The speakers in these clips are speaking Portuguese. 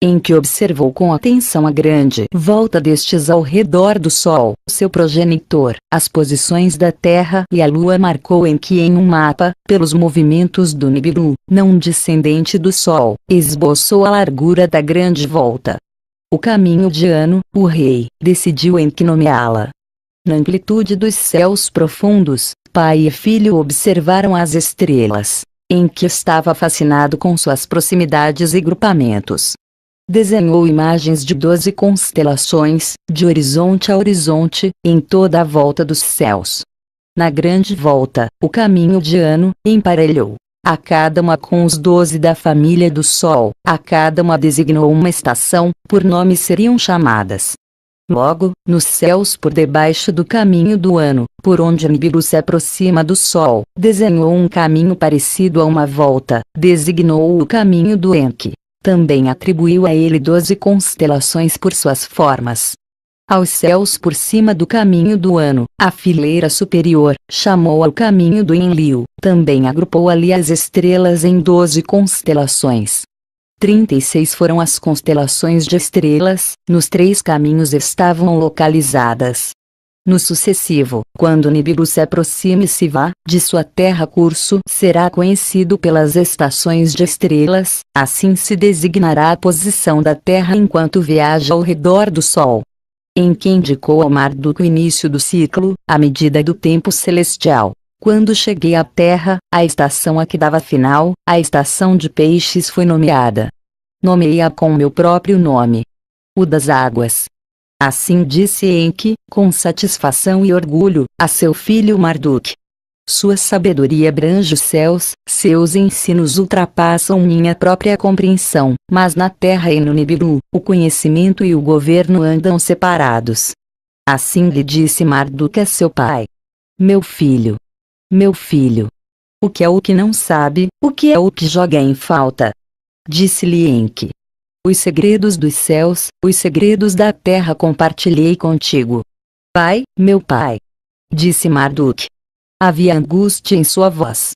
em que observou com atenção a grande volta destes ao redor do Sol, seu progenitor, as posições da Terra e a Lua. Marcou Enki em um mapa, pelos movimentos do Nibiru, não descendente do Sol, esboçou a largura da grande volta. O caminho de Anu, o rei, decidiu Enki nomeá-la. Na amplitude dos céus profundos, pai e filho observaram as estrelas. Enki estava fascinado com suas proximidades e grupamentos. Desenhou imagens de 12 constelações, de horizonte a horizonte, em toda a volta dos céus. Na grande volta, o caminho de Anu, emparelhou a cada uma com os 12 da família do Sol, a cada uma designou uma estação, por nome seriam chamadas. Logo, nos céus por debaixo do caminho do Anu, por onde Nibiru se aproxima do Sol, desenhou um caminho parecido a uma volta, designou o caminho do Enki. Também atribuiu a ele 12 constelações por suas formas. Aos céus por cima do caminho do Anu, a fileira superior, chamou ao caminho do Enlil, também agrupou ali as estrelas em 12 constelações. 36 foram as constelações de estrelas, nos 3 caminhos estavam localizadas. No sucessivo, quando Nibiru se aproxima e se vá, de sua terra curso será conhecido pelas estações de estrelas, assim se designará a posição da Terra enquanto viaja ao redor do Sol. Enki indicou ao Marduk o início do ciclo, a medida do tempo celestial. Quando cheguei à Terra, a estação a que dava final, a estação de peixes foi nomeada. Nomeei-a com meu próprio nome. O das águas. Assim disse Enki, com satisfação e orgulho, a seu filho Marduk. Sua sabedoria abrange os céus, seus ensinos ultrapassam minha própria compreensão, mas na Terra e no Nibiru, o conhecimento e o governo andam separados. Assim lhe disse Marduk a seu pai. Meu filho, o que é o que não sabe, o que é o que joga em falta? Disse-lhe Enki. Os segredos dos céus, os segredos da terra compartilhei contigo. Pai, meu pai. Disse Marduk. Havia angústia em sua voz.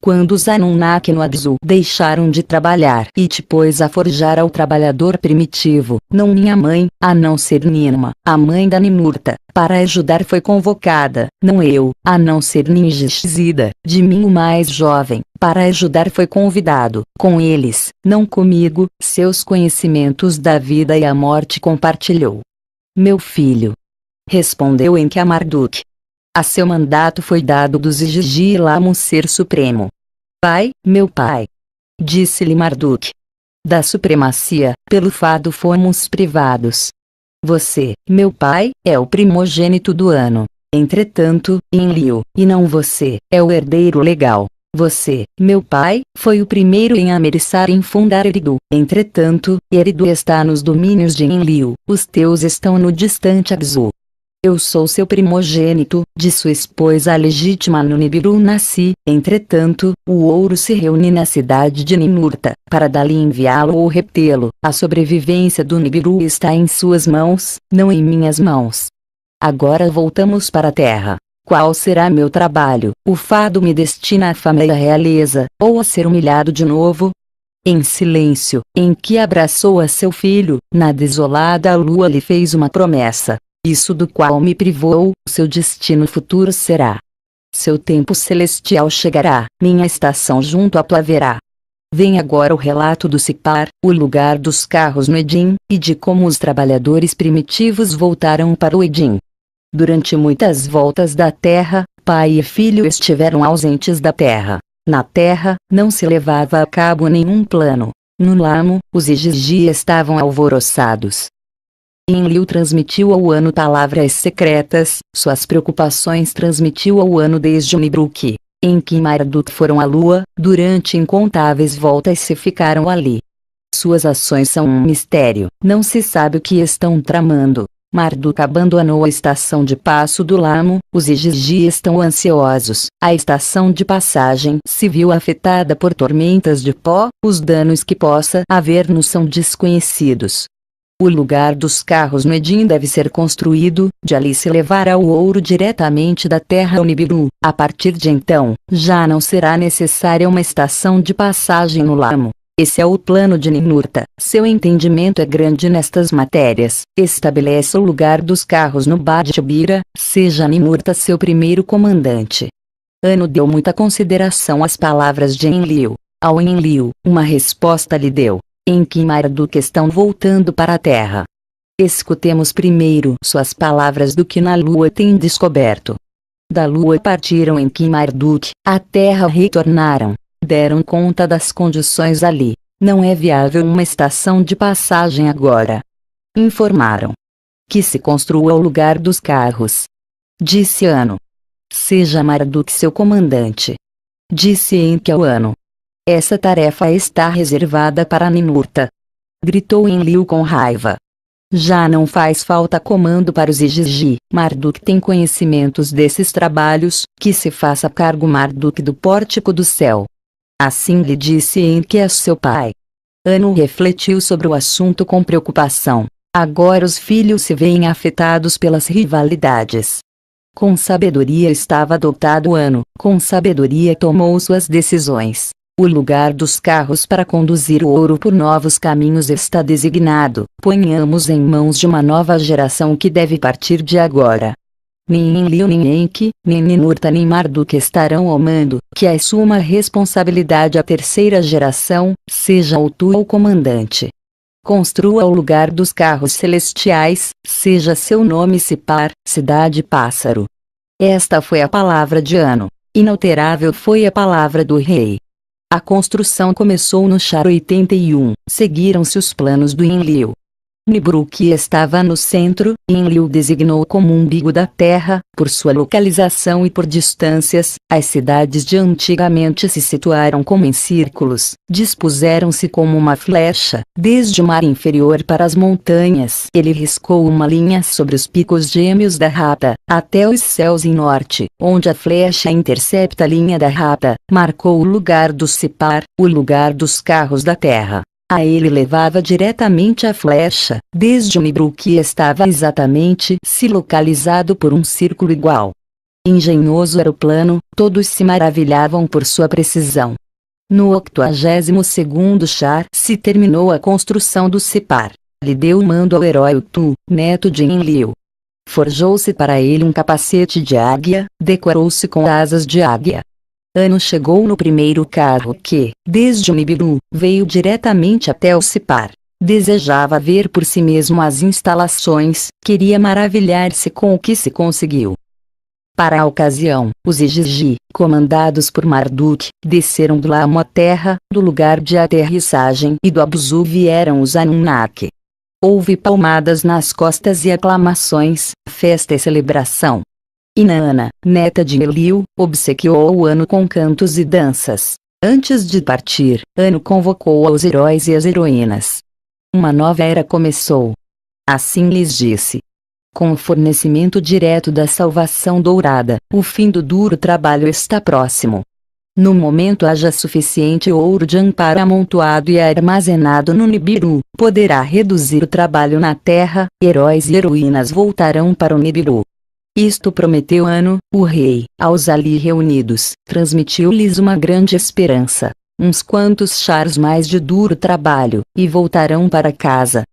Quando os Anunnaki no Abzu deixaram de trabalhar e te pôs a forjar ao trabalhador primitivo, não minha mãe, a não ser Ninma, a mãe da Ninurta, para ajudar foi convocada, não eu, a não ser Ningishzida, de mim o mais jovem, para ajudar foi convidado, com eles, não comigo, seus conhecimentos da vida e a morte compartilhou. Meu filho. Respondeu Enki a Marduk. A seu mandato foi dado dos Igigi Lamu ser supremo. Pai, meu pai. Disse-lhe Marduk. Da supremacia, pelo fado fomos privados. Você, meu pai, é o primogênito do Anu. Entretanto, Enlil, e não você, é o herdeiro legal. Você, meu pai, foi o primeiro em ameriçar em fundar Eridu. Entretanto, Eridu está nos domínios de Enlil, os teus estão no distante Abzu. Eu sou seu primogênito, de sua esposa legítima no Nibiru nasci, entretanto, o ouro se reúne na cidade de Ninurta, para dali enviá-lo ou retê-lo, a sobrevivência do Nibiru está em suas mãos, não em minhas mãos. Agora voltamos para a terra. Qual será meu trabalho? O fado me destina à fama e à realeza, ou a ser humilhado de novo? Em silêncio, Enki abraçou a seu filho, na desolada lua lhe fez uma promessa. Isso do qual me privou, seu destino futuro será. Seu tempo celestial chegará, minha estação junto a tua haverá. Vem agora o relato do Sipar, o lugar dos carros no Edim, e de como os trabalhadores primitivos voltaram para o Edim. Durante muitas voltas da terra, pai e filho estiveram ausentes da terra. Na terra, não se levava a cabo nenhum plano. No Lamu, os Igigi estavam alvoroçados. Enlil transmitiu ao Anu palavras secretas, suas preocupações transmitiu ao Anu desde o Nibiru. Enki e Marduk foram à lua, durante incontáveis voltas se ficaram ali. Suas ações são um mistério, não se sabe o que estão tramando. Marduk abandonou a estação de passo do Lamu, os Igigi estão ansiosos, a estação de passagem se viu afetada por tormentas de pó, os danos que possa haver-nos são desconhecidos. O lugar dos carros no Edim deve ser construído, de ali se levará o ouro diretamente da terra ao Nibiru. A partir de então, já não será necessária uma estação de passagem no Lamu. Esse é o plano de Ninurta. Seu entendimento é grande nestas matérias. Estabeleça o lugar dos carros no Badtibira, seja Ninurta seu primeiro comandante. Anu deu muita consideração às palavras de Enlil. Ao Enlil, uma resposta lhe deu. Enki e Marduk estão voltando para a terra. Escutemos primeiro suas palavras do que na lua tem descoberto. Da lua partiram Enki e Marduk, à terra retornaram. Deram conta das condições ali. Não é viável uma estação de passagem agora. Informaram. Que se construa o lugar dos carros. Disse Anu. Seja Marduk seu comandante. Disse Enki ao Anu. Essa tarefa está reservada para Ninurta. Gritou Enlil com raiva. Já não faz falta comando para os Igigi. Marduk tem conhecimentos desses trabalhos, que se faça cargo Marduk do pórtico do céu. Assim lhe disse Enki a seu pai. Anu refletiu sobre o assunto com preocupação. Agora os filhos se veem afetados pelas rivalidades. Com sabedoria estava dotado Anu, com sabedoria tomou suas decisões. O lugar dos carros para conduzir o ouro por novos caminhos está designado. Ponhamos em mãos de uma nova geração que deve partir de agora. Nem Enlil nem Enki, nem Ninurta nem Marduk estarão ao mando, que assuma a responsabilidade a terceira geração, seja o tu o comandante. Construa o lugar dos carros celestiais, seja seu nome Sipar, cidade pássaro. Esta foi a palavra de Anu. Inalterável foi a palavra do rei. A construção começou no Char 81, seguiram-se os planos do Enlil. Nibiru que estava no centro, Enlil designou como umbigo da terra, por sua localização e por distâncias, as cidades de antigamente se situaram como em círculos, dispuseram-se como uma flecha, desde o mar inferior para as montanhas. Ele riscou uma linha sobre os picos gêmeos da rata, até os céus em norte, onde a flecha intercepta a linha da rata, marcou o lugar do Sipar, o lugar dos carros da terra. A ele levava diretamente a flecha, desde o Nibiru que estava exatamente se localizado por um círculo igual. Engenhoso era o plano, todos se maravilhavam por sua precisão. No 82º Char se terminou a construção do Sipar. Lhe deu o mando ao herói Utu, neto de Enlil. Forjou-se para ele um capacete de águia, decorou-se com asas de águia. Anu chegou no primeiro carro que, desde o Nibiru, veio diretamente até o Sipar. Desejava ver por si mesmo as instalações, queria maravilhar-se com o que se conseguiu. Para a ocasião, os Igigi, comandados por Marduk, desceram do Lamo à terra, do lugar de aterrissagem e do Abzu vieram os Anunnaki. Houve palmadas nas costas e aclamações, festa e celebração. Inanna, neta de Enlil, obsequiou o Anu com cantos e danças. Antes de partir, Anu convocou os heróis e as heroínas. Uma nova era começou. Assim lhes disse. Com o fornecimento direto da salvação dourada, o fim do duro trabalho está próximo. No momento haja suficiente ouro de amparo amontoado e armazenado no Nibiru, poderá reduzir o trabalho na terra, heróis e heroínas voltarão para o Nibiru. Isto prometeu Anu, o rei, aos ali reunidos, transmitiu-lhes uma grande esperança. Uns quantos chars mais de duro trabalho, e voltarão para casa.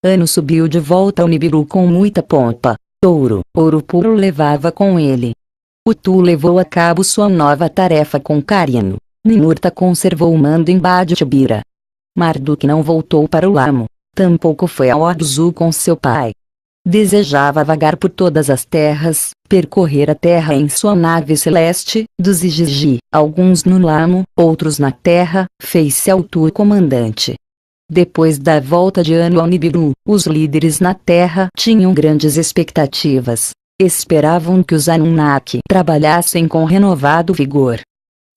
Anu subiu de volta ao Nibiru com muita pompa. Ouro puro levava com ele. Utu levou a cabo sua nova tarefa com carinho. Ninurta conservou o mando em Badtibira. Marduk não voltou para o Lamo. Tampouco foi ao Abzu com seu pai. Desejava vagar por todas as terras, percorrer a terra em sua nave celeste, dos Igigi, alguns no Lamo, outros na terra, fez-se ao Tu comandante. Depois da volta de Anu ao Nibiru, os líderes na terra tinham grandes expectativas. Esperavam que os Anunnaki trabalhassem com renovado vigor.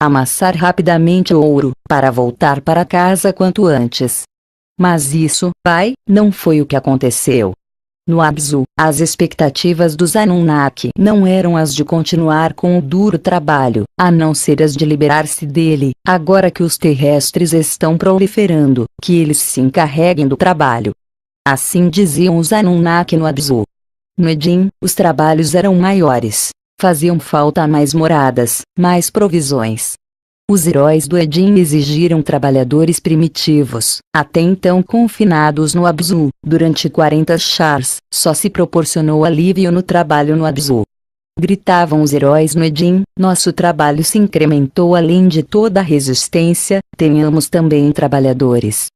Amassar rapidamente o ouro, para voltar para casa quanto antes. Mas isso, pai, não foi o que aconteceu. No Abzu, as expectativas dos Anunnaki não eram as de continuar com o duro trabalho, a não ser as de liberar-se dele, agora que os terrestres estão proliferando, que eles se encarreguem do trabalho. Assim diziam os Anunnaki no Abzu. No Edim, os trabalhos eram maiores. Faziam falta mais moradas, mais provisões. Os heróis do Edin exigiram trabalhadores primitivos, até então confinados no Abzu. Durante 40 chars, só se proporcionou alívio no trabalho no Abzu. Gritavam os heróis no Edin, nosso trabalho se incrementou além de toda a resistência, tenhamos também trabalhadores.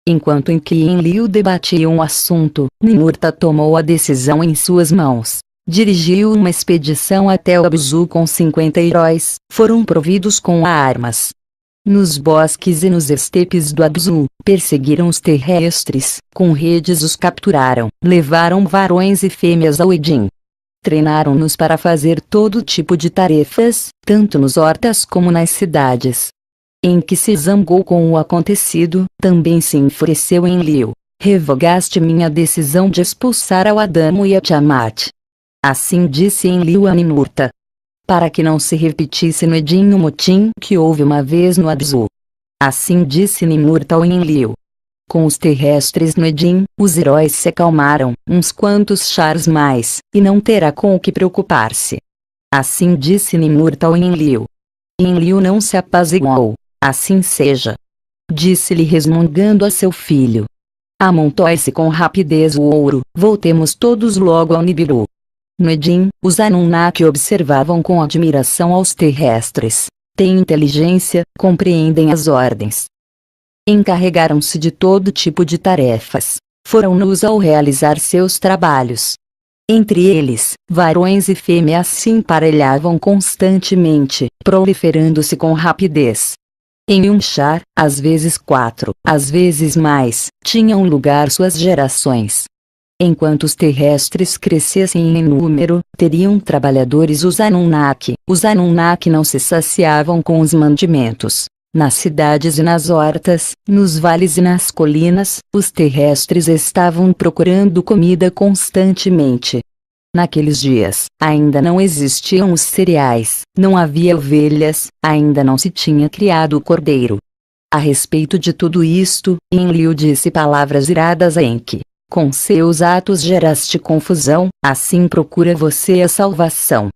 Enquanto Enki e Enlil debatiam o assunto, Ninurta tomou a decisão em suas mãos. Dirigiu uma expedição até o Abzu com 50 heróis, foram providos com armas. Nos bosques e nos estepes do Abzu, perseguiram os terrestres, com redes os capturaram, levaram varões e fêmeas ao Edin. Treinaram-nos para fazer todo tipo de tarefas, tanto nos hortas como nas cidades. Enki se zangou com o acontecido, também se enfureceu Enlil. Revogaste minha decisão de expulsar ao Adamo e a Tiamat. Assim disse Enlil a Ninurta. Para que não se repetisse no Edin o motim que houve uma vez no Abzu. Assim disse Ninurta ao Enlil. Com os terrestres no Edin, os heróis se acalmaram, uns quantos chars mais, e não terá com o que preocupar-se. Assim disse Ninurta ao Enlil. Enlil não se apaziguou. Assim seja. Disse-lhe resmungando a seu filho. Amontoe-se com rapidez o ouro, voltemos todos logo ao Nibiru. No Edin, os Anunnaki observavam com admiração aos terrestres. Têm inteligência, compreendem as ordens. Encarregaram-se de todo tipo de tarefas. Foram-nos ao realizar seus trabalhos. Entre eles, varões e fêmeas se emparelhavam constantemente, proliferando-se com rapidez. Em um char, às vezes 4, às vezes mais, tinham lugar suas gerações. Enquanto os terrestres crescessem em número, teriam trabalhadores os Anunnaki. Os Anunnaki não se saciavam com os mantimentos. Nas cidades e nas hortas, nos vales e nas colinas, os terrestres estavam procurando comida constantemente. Naqueles dias, ainda não existiam os cereais, não havia ovelhas, ainda não se tinha criado o cordeiro. A respeito de tudo isto, Enlil disse palavras iradas a Enki. Com seus atos geraste confusão, assim procura você a salvação.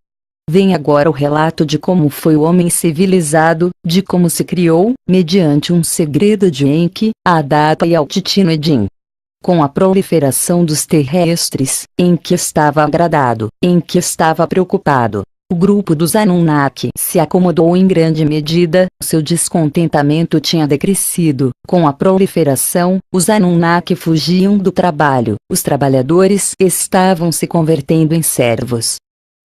Vem agora o relato de como foi o homem civilizado, de como se criou, mediante um segredo de Enki, Adapa e Altiti no Edin. Com a proliferação dos terrestres, Enki estava agradado, Enki estava preocupado. O grupo dos Anunnaki se acomodou em grande medida, seu descontentamento tinha decrescido. Com a proliferação, os Anunnaki fugiam do trabalho, os trabalhadores estavam se convertendo em servos.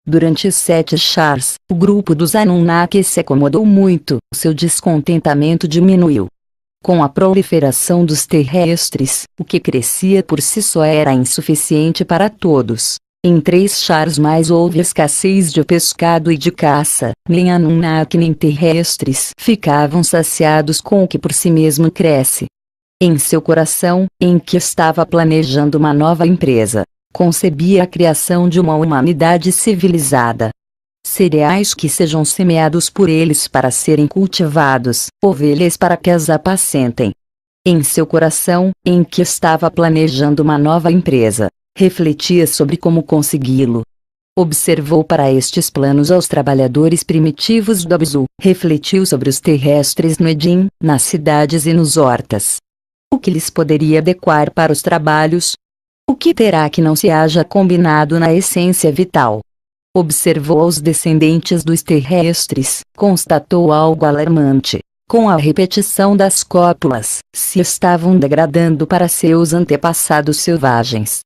Durante 7 chars, o grupo dos Anunnaki se acomodou muito, seu descontentamento diminuiu. Com a proliferação dos terrestres, o que crescia por si só era insuficiente para todos. Em 3 chars mais houve escassez de pescado e de caça, nem Anunnaki nem terrestres ficavam saciados com o que por si mesmo cresce. Em seu coração, Enki estava planejando uma nova empresa. Concebia a criação de uma humanidade civilizada. Cereais que sejam semeados por eles para serem cultivados, ovelhas para que as apacentem. Em seu coração, Enki estava planejando uma nova empresa. Refletia sobre como consegui-lo. Observou para estes planos aos trabalhadores primitivos do Abzu, refletiu sobre os terrestres no Edin, nas cidades e nos hortas. O que lhes poderia adequar para os trabalhos? O que terá que não se haja combinado na essência vital? Observou os descendentes dos terrestres, constatou algo alarmante. Com a repetição das cópulas, se estavam degradando para seus antepassados selvagens.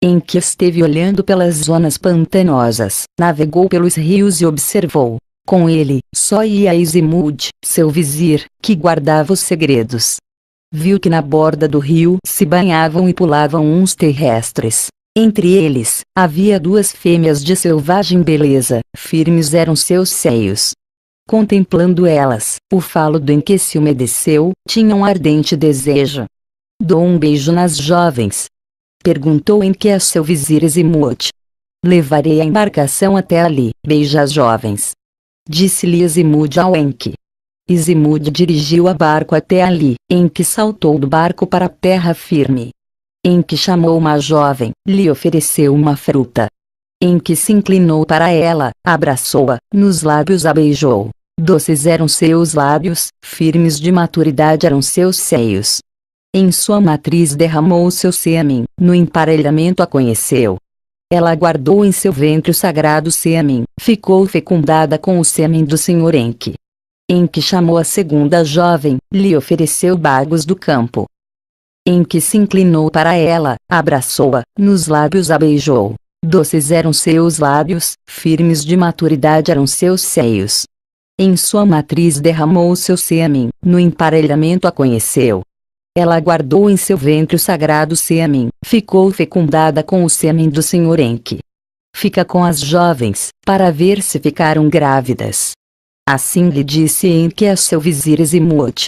Enki esteve olhando pelas zonas pantanosas, navegou pelos rios e observou. Com ele, só ia Izimud, seu vizir, que guardava os segredos. Viu que na borda do rio se banhavam e pulavam uns terrestres. Entre eles, havia 2 fêmeas de selvagem beleza, firmes eram seus seios. Contemplando elas, o falo do Enki se umedeceu, tinha um ardente desejo. Dou um beijo nas jovens. Perguntou Enki a seu vizir Izimud. Levarei a embarcação até ali, beija as jovens. Disse-lhe Izimud ao Enki. Izimud dirigiu a barco até ali, Enki saltou do barco para a terra firme. Enki chamou uma jovem, lhe ofereceu uma fruta. Enki se inclinou para ela, abraçou-a, nos lábios a beijou. Doces eram seus lábios, firmes de maturidade eram seus seios. Em sua matriz derramou seu sêmen, no emparelhamento a conheceu. Ela guardou em seu ventre o sagrado sêmen, ficou fecundada com o sêmen do Senhor Enki. Enki chamou a segunda jovem, lhe ofereceu bagos do campo. Enki se inclinou para ela, abraçou-a, nos lábios a beijou. Doces eram seus lábios, firmes de maturidade eram seus seios. Em sua matriz derramou seu sêmen, no emparelhamento a conheceu. Ela guardou em seu ventre o sagrado sêmen, ficou fecundada com o sêmen do Senhor Enki. Fica com as jovens, para ver se ficaram grávidas. Assim lhe disse Enki a seu vizir Izimud.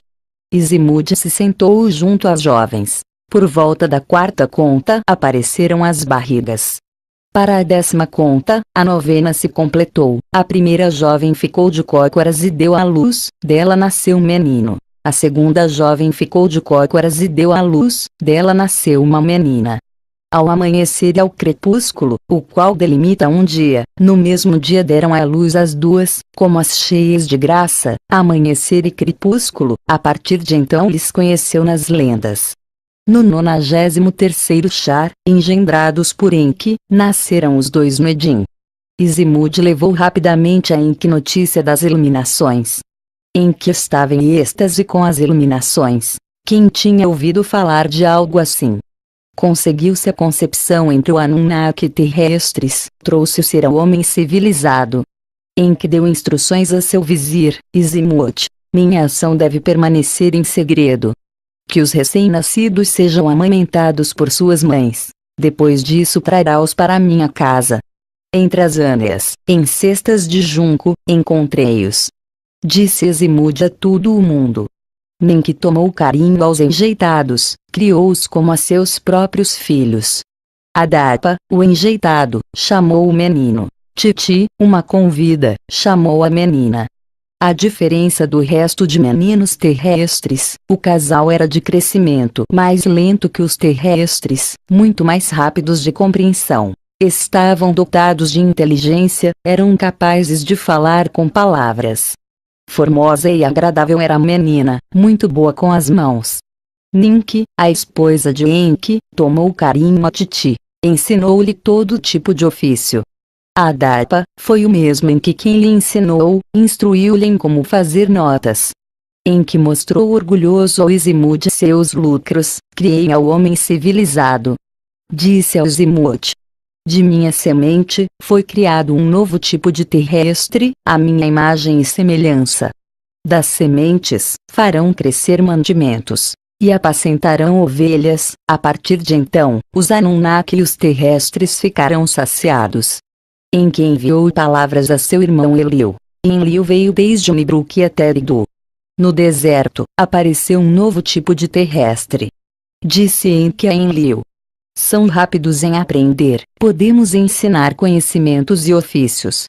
Izimud se sentou junto às jovens. Por volta da quarta conta apareceram as barrigas. Para a 10ª conta, a 9ª se completou. A primeira jovem ficou de cócoras e deu à luz, dela nasceu um menino. A segunda jovem ficou de cócoras e deu à luz, dela nasceu uma menina. Ao amanhecer e ao crepúsculo, o qual delimita um dia, no mesmo dia deram à luz as duas, como as cheias de graça, amanhecer e crepúsculo, a partir de então lhes conheceu nas lendas. No 93º Char, engendrados por Enki, nasceram os dois no Edim. Izimud levou rapidamente a Enki notícia das iluminações. Enki estava em êxtase com as iluminações. Quem tinha ouvido falar de algo assim? Conseguiu-se a concepção entre o Anunnaki terrestres, trouxe o ser ao homem civilizado. Enki deu instruções a seu vizir, Izimud. Minha ação deve permanecer em segredo. Que os recém-nascidos sejam amamentados por suas mães. Depois disso trará-os para minha casa. Entre as âneas, em cestas de junco, encontrei-os. Disse Izimud a todo o mundo. Enki tomou carinho aos enjeitados, criou-os como a seus próprios filhos. Adapa, o enjeitado, chamou o menino. Titi, uma convida, chamou a menina. A diferença do resto de meninos terrestres, o casal era de crescimento mais lento que os terrestres, muito mais rápidos de compreensão. Estavam dotados de inteligência, eram capazes de falar com palavras. Formosa e agradável era a menina, muito boa com as mãos. Ninki, a esposa de Enki, tomou carinho a Titi, ensinou-lhe todo tipo de ofício. Adapa, foi o mesmo Enki quem lhe ensinou, instruiu-lhe em como fazer notas. Enki mostrou orgulhoso ao Izimud seus lucros, criei ao homem civilizado. Disse ao Izimud. De minha semente, foi criado um novo tipo de terrestre, à minha imagem e semelhança. Das sementes, farão crescer mantimentos. E apacentarão ovelhas, a partir de então, os Anunnaki e os terrestres ficarão saciados. Enki enviou palavras a seu irmão Enlil. Enlil veio desde Nibiru até Eridu. No deserto, apareceu um novo tipo de terrestre. Disse Enki a Enlil. São rápidos em aprender, podemos ensinar conhecimentos e ofícios.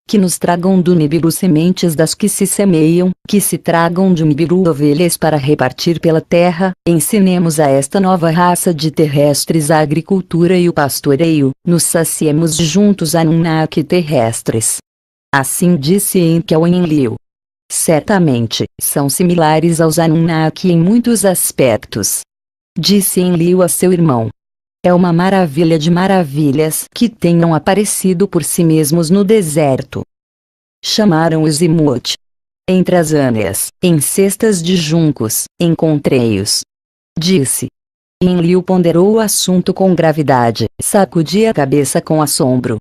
Que nos tragam do Nibiru sementes das que se semeiam, que se tragam de Nibiru ovelhas para repartir pela terra, ensinemos a esta nova raça de terrestres a agricultura e o pastoreio, nos saciemos juntos Anunnaki terrestres. Assim disse Enki ao Enlil. Certamente, são similares aos Anunnaki em muitos aspectos. Disse Enlil a seu irmão. É uma maravilha de maravilhas que tenham aparecido por si mesmos no deserto. Chamaram Izimud. Entre as âneas, em cestas de juncos, encontrei-os. Disse. Enlil ponderou o assunto com gravidade, sacudia a cabeça com assombro.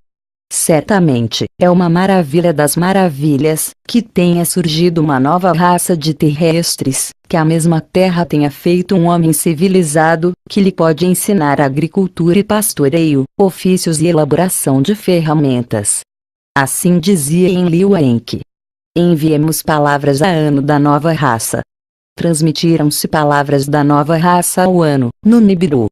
Certamente, é uma maravilha das maravilhas, que tenha surgido uma nova raça de terrestres, que a mesma terra tenha feito um homem civilizado, que lhe pode ensinar agricultura e pastoreio, ofícios e elaboração de ferramentas. Assim dizia Enlil a Enki. Enviemos palavras a Anu da nova raça. Transmitiram-se palavras da nova raça ao Anu, no Nibiru.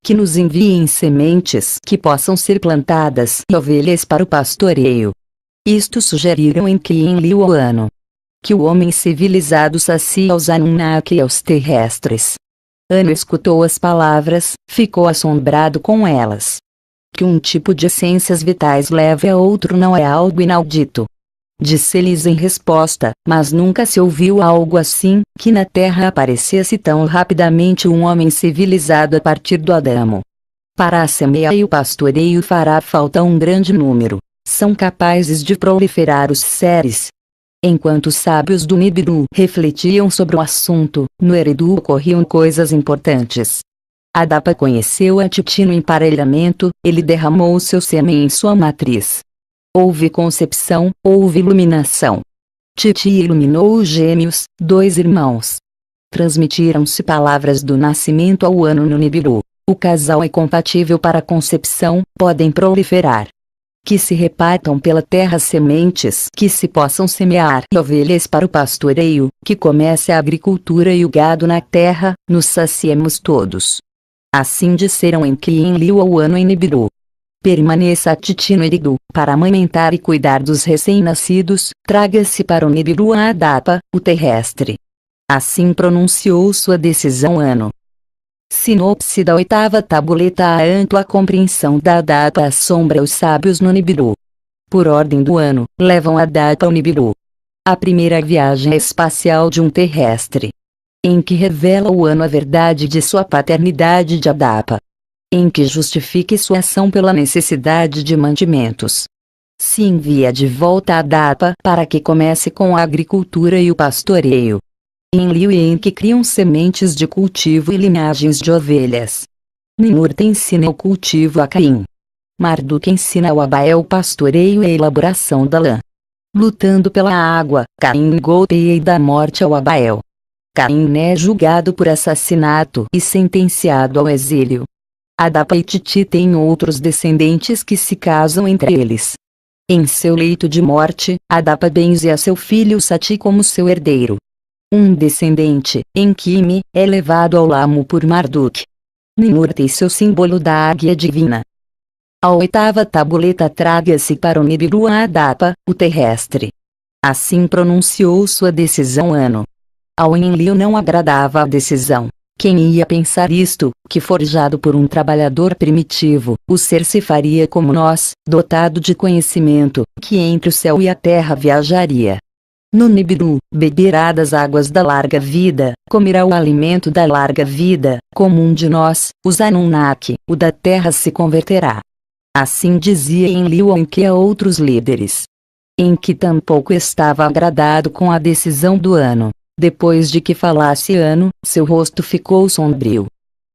Que nos enviem sementes que possam ser plantadas e ovelhas para o pastoreio. Isto sugeriram Enki e Enlil ao Anu. Que o homem civilizado sacia aos Anunnaki e aos terrestres. Anu escutou as palavras, ficou assombrado com elas. Que um tipo de essências vitais leve a outro não é algo inaudito. disse-lhes em resposta, mas nunca se ouviu algo assim, que na terra aparecesse tão rapidamente um homem civilizado a partir do Adamo. Para a semeia e o pastoreio fará falta um grande número. São capazes de proliferar os seres. Enquanto os sábios do Nibiru refletiam sobre o assunto, no Eridu ocorriam coisas importantes. Adapa conheceu a Titi no emparelhamento, ele derramou seu sêmen em sua matriz. Houve concepção, houve iluminação. Titi iluminou os gêmeos, 2 irmãos. Transmitiram-se palavras do nascimento ao ano no Nibiru. O casal é compatível para a concepção, podem proliferar. Que se repartam pela terra sementes que se possam semear ovelhas para o pastoreio, que comece a agricultura e o gado na terra, nos saciemos todos. Assim disseram Enki e Enlil ao ano em Nibiru. Permaneça a Titi no Eridu, para amamentar e cuidar dos recém-nascidos, traga-se para o Nibiru a Adapa, o terrestre. Assim pronunciou sua decisão ano. Sinopse da 8ª tabuleta. A ampla compreensão da Adapa assombra os sábios no Nibiru. Por ordem do ano, levam Adapa ao Nibiru. A primeira viagem espacial de um terrestre. Em que revela o ano a verdade de sua paternidade de Adapa. Em que justifique sua ação pela necessidade de mantimentos. Se envia de volta a Adapa para que comece com a agricultura e o pastoreio. Enlil e Enki criam sementes de cultivo e linhagens de ovelhas. Ninurta ensina o cultivo a Caim. Marduk ensina ao Abael o pastoreio e a elaboração da lã. Lutando pela água, Caim golpeia e dá morte ao Abael. Caim é julgado por assassinato e sentenciado ao exílio. Adapa e Titi têm outros descendentes que se casam entre eles. Em seu leito de morte, Adapa benze a seu filho Sati como seu herdeiro. Um descendente, Enkime, é levado ao lamo por Marduk. Ninurta e seu símbolo da águia divina. A 8ª tabuleta. Traga-se para o Nibiru a Adapa, o terrestre. Assim pronunciou sua decisão ano. Ao Enlil não agradava a decisão. Quem ia pensar isto, que forjado por um trabalhador primitivo, o ser se faria como nós, dotado de conhecimento, que entre o céu e a terra viajaria. No Nibiru, beberá das águas da larga vida, comerá o alimento da larga vida, como um de nós, os Anunnaki, o da terra se converterá. Assim dizia Enlil a Enki a outros líderes. Enki tampouco estava agradado com a decisão do ano. Depois de que falasse ano, seu rosto ficou sombrio.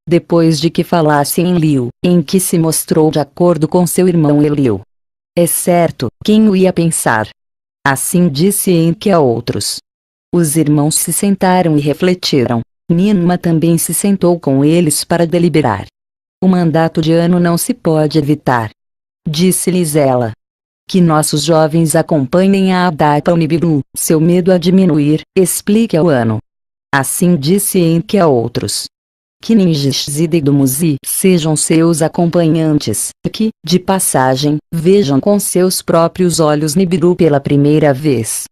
Depois de que falasse Enlil, Enki se mostrou de acordo com seu irmão Enlil. É certo, quem o ia pensar? Assim disse Enki a outros. Os irmãos se sentaram e refletiram. Ninma também se sentou com eles para deliberar. O mandato de ano não se pode evitar. Disse-lhes ela. Que nossos jovens acompanhem a Adapa ao Nibiru, seu medo a diminuir, explique ao ano. Assim disse Enki a outros. Que Ningishzida e Dumuzi sejam seus acompanhantes, e que, de passagem, vejam com seus próprios olhos Nibiru pela primeira vez.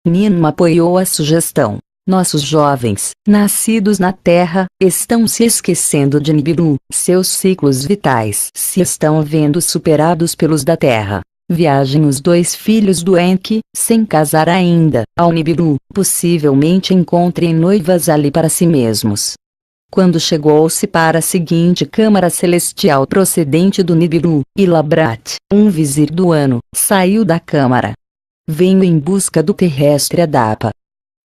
Ninma apoiou a sugestão. Nossos jovens, nascidos na Terra, estão se esquecendo de Nibiru, seus ciclos vitais se estão vendo superados pelos da Terra. Viajem os 2 filhos do Enki, sem casar ainda, ao Nibiru, possivelmente encontrem noivas ali para si mesmos. Quando chegou-se para a seguinte câmara celestial procedente do Nibiru, Ilabrat, um vizir do ano, saiu da câmara. Venho em busca do terrestre Adapa.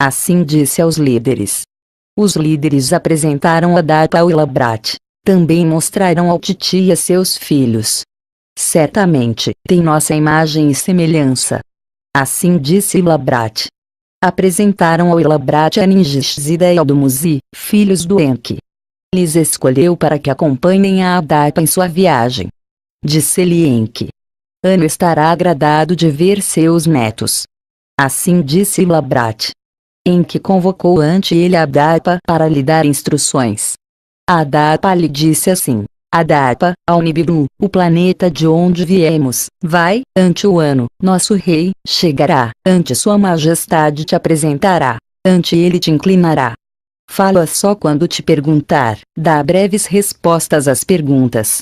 Assim disse aos líderes. Os líderes apresentaram Adapa ao Ilabrat. Também mostraram ao Titi e a seus filhos. Certamente, tem nossa imagem e semelhança. Assim disse Ilabrat. Apresentaram ao Ilabrat a Ningishzida e ao Dumuzi, filhos do Enki. Lhes escolheu para que acompanhem a Adapa em sua viagem. Disse-lhe Enki. Ano estará agradado de ver seus netos. Assim disse Ilabrat. Enki convocou ante ele a Adapa para lhe dar instruções. A Adapa lhe disse assim. Adapa, ao Nibiru, o planeta de onde viemos, vai, ante o ano, nosso rei, chegará, ante sua majestade te apresentará, ante ele te inclinará. Fala só quando te perguntar, dá breves respostas às perguntas.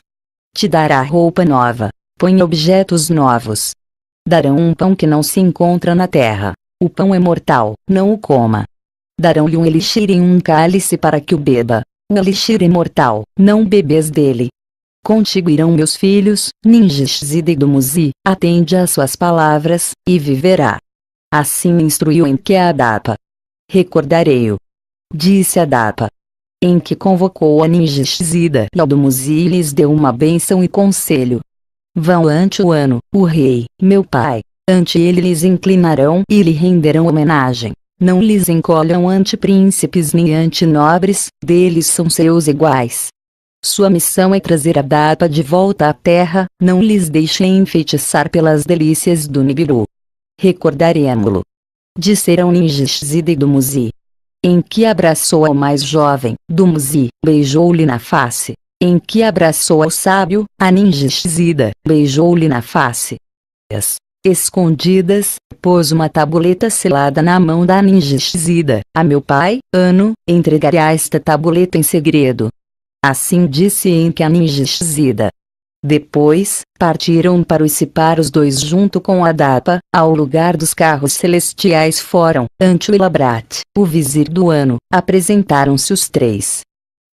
Te dará roupa nova, põe objetos novos. Darão um pão que não se encontra na terra. O pão é mortal, não o coma. Darão-lhe um elixir em um cálice para que o beba. O elixir é mortal, não bebes dele. Contigo irão meus filhos, Ninjishzida e Dumuzi, atende às suas palavras, e viverá. Assim instruiu Enki a Adapa. Recordarei-o. Disse Adapa. Enki convocou a Ninjishzida e ao Dumuzi e lhes deu uma bênção e conselho. Vão ante o Ano, o rei, meu pai, ante ele lhes inclinarão e lhe renderão homenagem. Não lhes encolham ante príncipes nem ante nobres, deles são seus iguais. Sua missão é trazer Adapa de volta à terra, não lhes deixem enfeitiçar pelas delícias do Nibiru. Recordaremo-lo. Disseram Ninjishzida e Dumuzi. Enki abraçou ao mais jovem, Dumuzi, beijou-lhe na face. Enki abraçou ao sábio, a Ninjishzida, beijou-lhe na face. Escondidas, pôs uma tabuleta selada na mão da Ninjishzida. A meu pai, Ano, entregarei esta tabuleta em segredo. Assim disse Enki a Ninjishzida. Depois, partiram para os dois junto com Adapa, ao lugar dos carros celestiais foram, ante o Ilabrat, o vizir do Ano, apresentaram-se os três.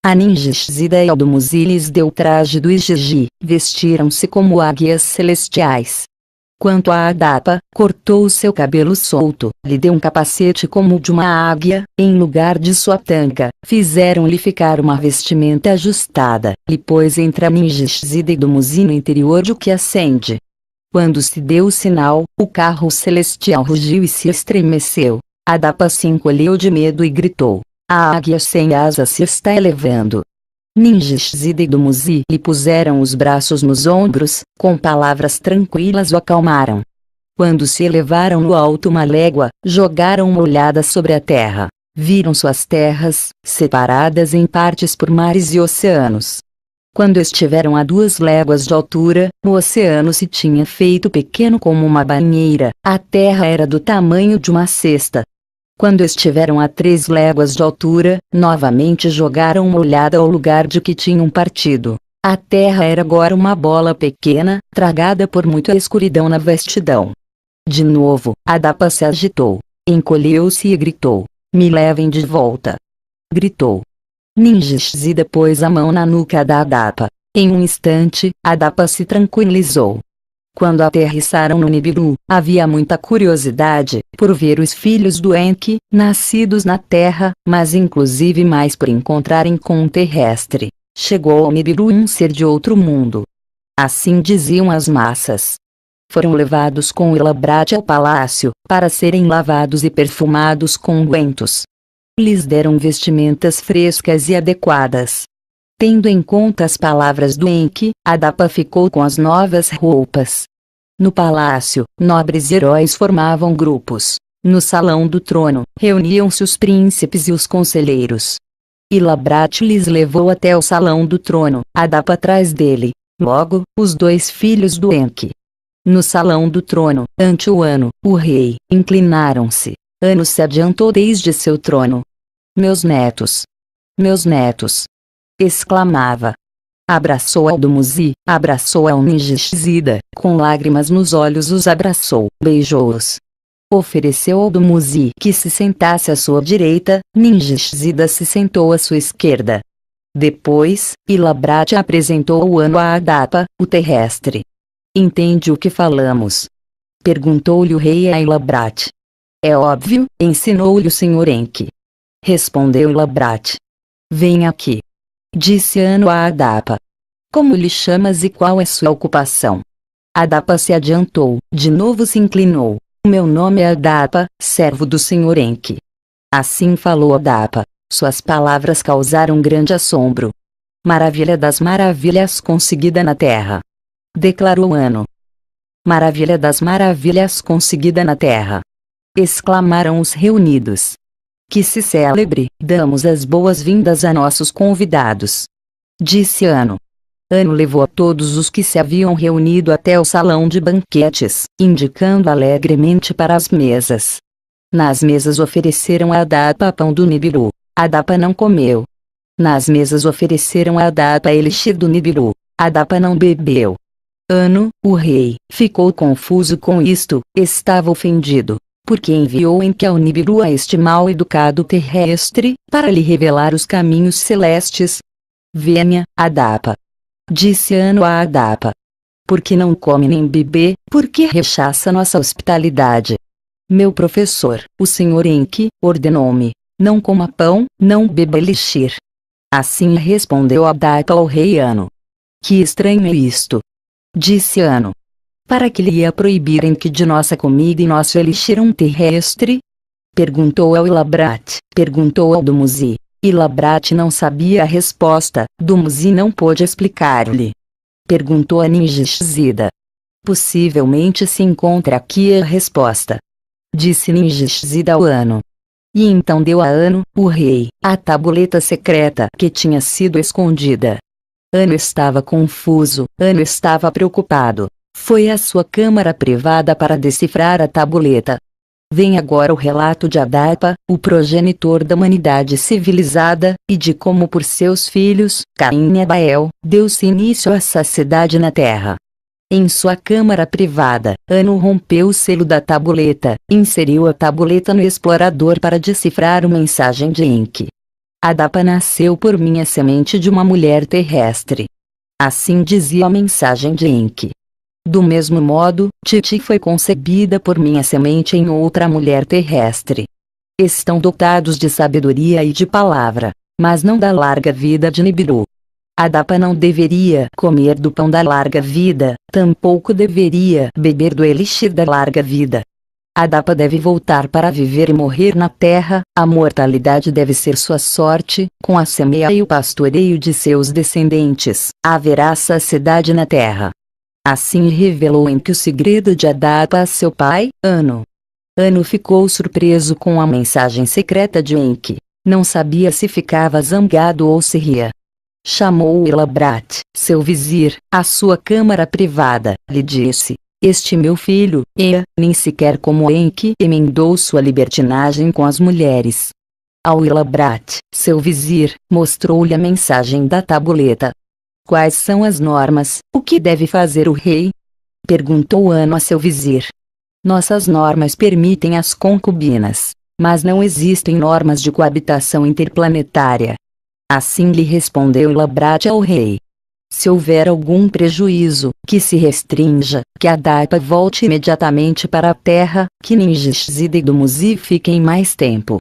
A Ninjishzida e ao Dumuzi lhes deu o traje do Igigi, vestiram-se como águias celestiais. Quanto a Adapa, cortou o seu cabelo solto, lhe deu um capacete como o de uma águia, em lugar de sua tanga, fizeram-lhe ficar uma vestimenta ajustada, e pôs entre a Ninjishzida e Dumuzi no interior de o que acende. Quando se deu o sinal, o carro celestial rugiu e se estremeceu. Adapa se encolheu de medo e gritou: a águia sem asas se está elevando. Ninjishzida e Dumuzi lhe puseram os braços nos ombros, com palavras tranquilas o acalmaram. Quando se elevaram no alto uma légua, jogaram uma olhada sobre a terra. Viram suas terras, separadas em partes por mares e oceanos. Quando estiveram a 2 léguas de altura, o oceano se tinha feito pequeno como uma banheira, a terra era do tamanho de uma cesta. Quando estiveram a 3 léguas de altura, novamente jogaram uma olhada ao lugar de que tinham partido. A terra era agora uma bola pequena, tragada por muita escuridão na vastidão. De novo, Adapa se agitou, encolheu-se e gritou: me levem de volta. Gritou. Ninjishzida pôs a mão na nuca da Adapa. Em um instante, Adapa se tranquilizou. Quando aterrissaram no Nibiru, havia muita curiosidade, por ver os filhos do Enki, nascidos na terra, mas inclusive mais por encontrarem com um terrestre. Chegou ao Nibiru um ser de outro mundo. Assim diziam as massas. Foram levados com Ilabrat ao palácio, para serem lavados e perfumados com ungüentos. Lhes deram vestimentas frescas e adequadas. Tendo em conta as palavras do Enki, Adapa ficou com as novas roupas. No palácio, nobres e heróis formavam grupos. No salão do trono, reuniam-se os príncipes e os conselheiros. Ilabrat lhes levou até o salão do trono, Adapa atrás dele. Logo, os 2 filhos do Enki. No salão do trono, ante o Ano, o rei, inclinaram-se. Ano se adiantou desde seu trono. Meus netos! Meus netos! Exclamava. Abraçou ao Dumuzi, abraçou ao Ninjishzida, com lágrimas nos olhos os abraçou, beijou-os. Ofereceu ao Dumuzi que se sentasse à sua direita, Ninjishzida se sentou à sua esquerda. Depois, Ilabrat apresentou o Ano a Adapa, o terrestre. Entende o que falamos? Perguntou-lhe o rei a Ilabrat. É óbvio, ensinou-lhe o Sr. Enki. Respondeu Ilabrat. Vem aqui. Disse Ano a Adapa. Como lhe chamas e qual é sua ocupação? Adapa se adiantou, de novo se inclinou. Meu nome é Adapa, servo do Sr. Enki. Assim falou Adapa. Suas palavras causaram grande assombro. Maravilha das maravilhas conseguida na terra. Declarou Ano. Maravilha das maravilhas conseguida na terra. Exclamaram os reunidos. Que se celebre, damos as boas-vindas a nossos convidados. Disse Ano. Ano levou a todos os que se haviam reunido até o salão de banquetes, indicando alegremente para as mesas. Nas mesas ofereceram a Adapa pão do Nibiru. Adapa não comeu. Nas mesas ofereceram a Adapa elixir do Nibiru. Adapa não bebeu. Ano, o rei, ficou confuso com isto, estava ofendido, porque enviou Enki ao Nibiru a este mal-educado terrestre, para lhe revelar os caminhos celestes. Venha, Adapa. Disse Ano a Adapa. Por que não come nem bebê, por que rechaça nossa hospitalidade? Meu professor, o senhor Enki, ordenou-me, não coma pão, não beba elixir. Assim respondeu Adapa ao rei Ano. Que estranho é isto! Disse Ano. Para que lhe ia proibir Enki de nossa comida e nosso elixir um terrestre? Perguntou ao Ilabrat, perguntou ao Dumuzi. Ilabrat não sabia a resposta, Dumuzi não pôde explicar-lhe. Perguntou a Ninjishzida. Possivelmente se encontra aqui a resposta. Disse Ninjishzida ao Ano. E então deu a Ano, o rei, a tabuleta secreta que tinha sido escondida. Ano estava confuso, Ano estava preocupado. Foi à sua câmara privada para decifrar a tabuleta. Vem agora o relato de Adapa, o progenitor da humanidade civilizada, e de como por seus filhos, Caim e Abel, deu-se início à saciedade na terra. Em sua câmara privada, Ano rompeu o selo da tabuleta, inseriu a tabuleta no explorador para decifrar a mensagem de Enki. Adapa nasceu por minha semente de uma mulher terrestre. Assim dizia a mensagem de Enki. Do mesmo modo, Titi foi concebida por minha semente em outra mulher terrestre. Estão dotados de sabedoria e de palavra, mas não da larga vida de Nibiru. Adapa não deveria comer do pão da larga vida, tampouco deveria beber do elixir da larga vida. Adapa deve voltar para viver e morrer na terra, a mortalidade deve ser sua sorte, com a semeia e o pastoreio de seus descendentes, haverá saciedade na terra. Assim revelou Enki o segredo de Adapa a seu pai, Ano. Ano ficou surpreso com a mensagem secreta de Enki, não sabia se ficava zangado ou se ria. Chamou Ilabrat, seu vizir, à sua câmara privada, lhe disse: este meu filho, nem sequer como Enki emendou sua libertinagem com as mulheres. Ao Ilabrat, seu vizir, mostrou-lhe a mensagem da tabuleta. Quais são as normas, o que deve fazer o rei? Perguntou Ano a seu vizir. Nossas normas permitem as concubinas, mas não existem normas de coabitação interplanetária. Assim lhe respondeu Ilabrat ao rei. Se houver algum prejuízo, que se restrinja, que Adapa volte imediatamente para a terra, que Ninjishzida e Dumuzi fiquem mais tempo.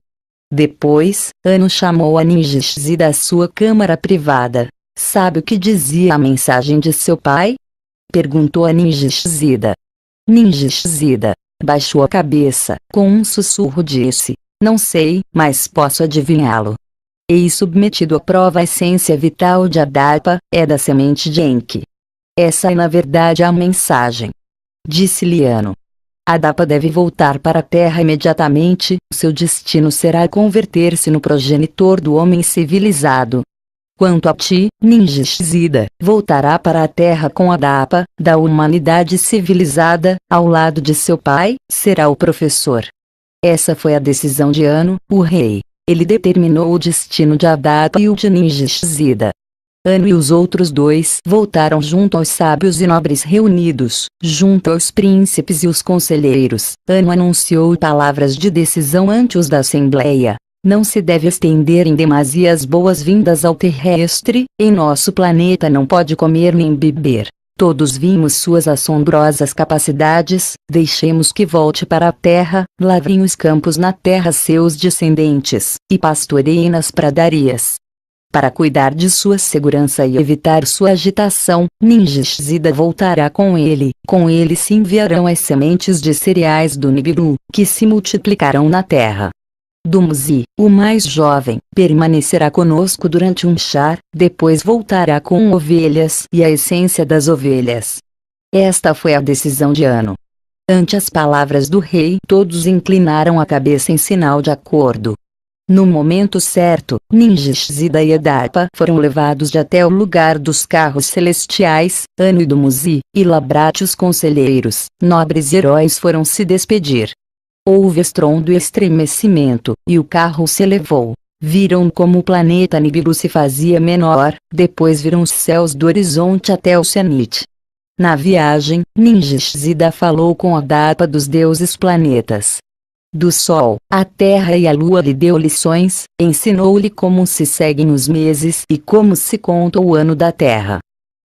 Depois, Ano chamou a Ninjishzida à sua câmara privada. Sabe o que dizia a mensagem de seu pai? Perguntou a Ninjishzida. Ninjishzida baixou a cabeça, com um sussurro disse: não sei, mas posso adivinhá-lo. Eis submetido à prova a essência vital de Adapa, é da semente de Enki. Essa é na verdade a mensagem. Disse-lhe Ano. Adapa deve voltar para a terra imediatamente, seu destino será converter-se no progenitor do homem civilizado. Quanto a ti, Ninjishzida, voltará para a terra com Adapa, da humanidade civilizada, ao lado de seu pai, será o professor. Essa foi a decisão de Ano, o rei. Ele determinou o destino de Adapa e o de Ninjishzida. Ano e os outros dois voltaram junto aos sábios e nobres reunidos, junto aos príncipes e os conselheiros. Ano anunciou palavras de decisão ante os da Assembleia. Não se deve estender em demasia as boas-vindas ao terrestre, em nosso planeta não pode comer nem beber. Todos vimos suas assombrosas capacidades, deixemos que volte para a terra, lavrem os campos na terra seus descendentes, e pastoreiem nas pradarias. Para cuidar de sua segurança e evitar sua agitação, Ninjishzida voltará com ele se enviarão as sementes de cereais do Nibiru, que se multiplicarão na terra. Dumuzi, o mais jovem, permanecerá conosco durante um char, depois voltará com ovelhas e a essência das ovelhas. Esta foi a decisão de Ano. Ante as palavras do rei, todos inclinaram a cabeça em sinal de acordo. No momento certo, Ninjishzida e Adapa foram levados até o lugar dos carros celestiais. Ano e Dumuzi, Ilabrat e os conselheiros, nobres e heróis foram se despedir. Houve estrondo e estremecimento, e o carro se elevou. Viram como o planeta Nibiru se fazia menor, depois viram os céus do horizonte até o cenit. Na viagem, Ninjishzida falou com a Dapa dos deuses planetas. Do Sol, a Terra e a Lua lhe deu lições, ensinou-lhe como se seguem os meses e como se conta o ano da Terra.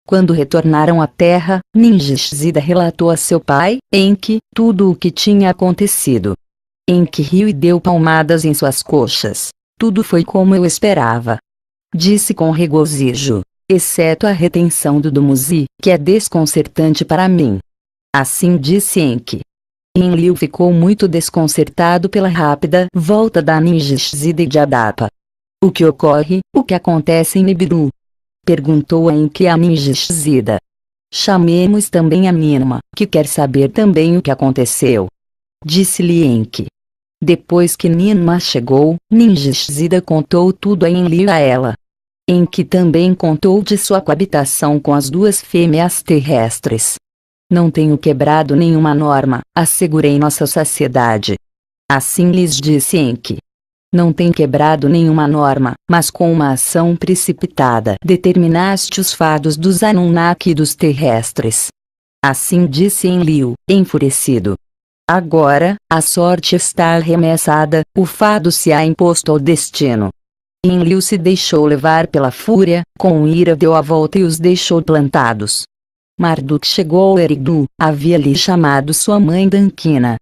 Quando retornaram à Terra, Ninjishzida relatou a seu pai, Enki, tudo o que tinha acontecido. Enki riu e deu palmadas em suas coxas. Tudo foi como eu esperava. Disse com regozijo. Exceto a retenção do Dumuzi, que é desconcertante para mim. Assim disse Enki. Enlil ficou muito desconcertado pela rápida volta da Ninjishzida e de Adapa. O que ocorre, o que acontece em Nibiru? Perguntou Enki a Ninjishzida. Chamemos também a Ninma, que quer saber também o que aconteceu. Disse-lhe Enki. Depois que Ninma chegou, Ninjishzida contou tudo a Enlil e a ela. Enki também contou de sua coabitação com as duas fêmeas terrestres. Não tenho quebrado nenhuma norma, assegurei nossa sociedade. Assim lhes disse Enki. Não tem quebrado nenhuma norma, mas com uma ação precipitada determinaste os fados dos Anunnaki e dos terrestres. Assim disse Enlil, enfurecido. Agora, a sorte está arremessada, o fado se há imposto ao destino. Enlil se deixou levar pela fúria, com ira deu a volta e os deixou plantados. Marduk chegou ao Eridu, havia-lhe chamado sua mãe Dankina.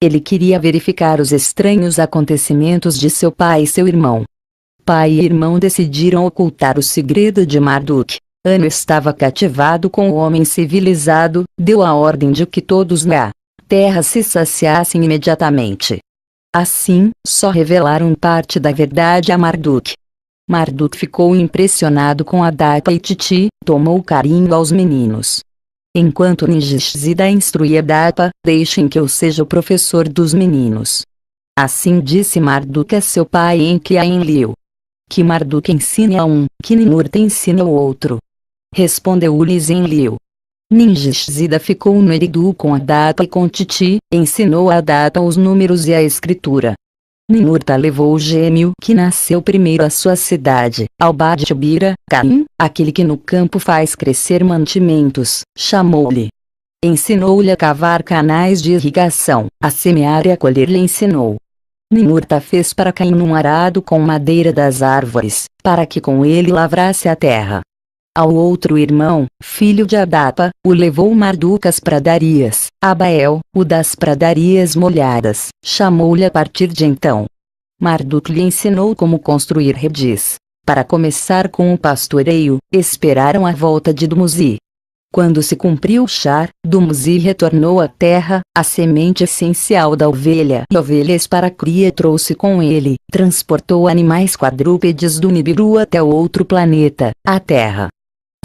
Ele queria verificar os estranhos acontecimentos de seu pai e seu irmão. Pai e irmão decidiram ocultar o segredo de Marduk. Anu estava cativado com o homem civilizado, deu a ordem de que todos na terra se saciassem imediatamente. Assim, só revelaram parte da verdade a Marduk. Marduk ficou impressionado com a Dapa e Titi, tomou carinho aos meninos. Enquanto Ninjishzida instruía Dapa, deixem que eu seja o professor dos meninos. Assim disse Marduk a seu pai Enki a Enlil. Que Marduk ensine a um, que Ninurta ensine ao outro. Respondeu-lhes Enlil. Ninjishzida ficou no Eridu com a Dapa e com Titi, ensinou a Dapa os números e a escritura. Ninurta levou o gêmeo que nasceu primeiro à sua cidade, ao Badtibira, Caim, aquele que no campo faz crescer mantimentos, chamou-lhe. Ensinou-lhe a cavar canais de irrigação, a semear e a colher lhe ensinou. Ninurta fez para Caim um arado com madeira das árvores, para que com ele lavrasse a terra. Ao outro irmão, filho de Adapa, o levou Marduk às pradarias, Abael, o das pradarias molhadas, chamou-lhe a partir de então. Marduk lhe ensinou como construir redis. Para começar com o pastoreio, esperaram a volta de Dumuzi. Quando se cumpriu o char, Dumuzi retornou à terra, a semente essencial da ovelha e ovelhas para a cria trouxe com ele, transportou animais quadrúpedes do Nibiru até o outro planeta, a Terra.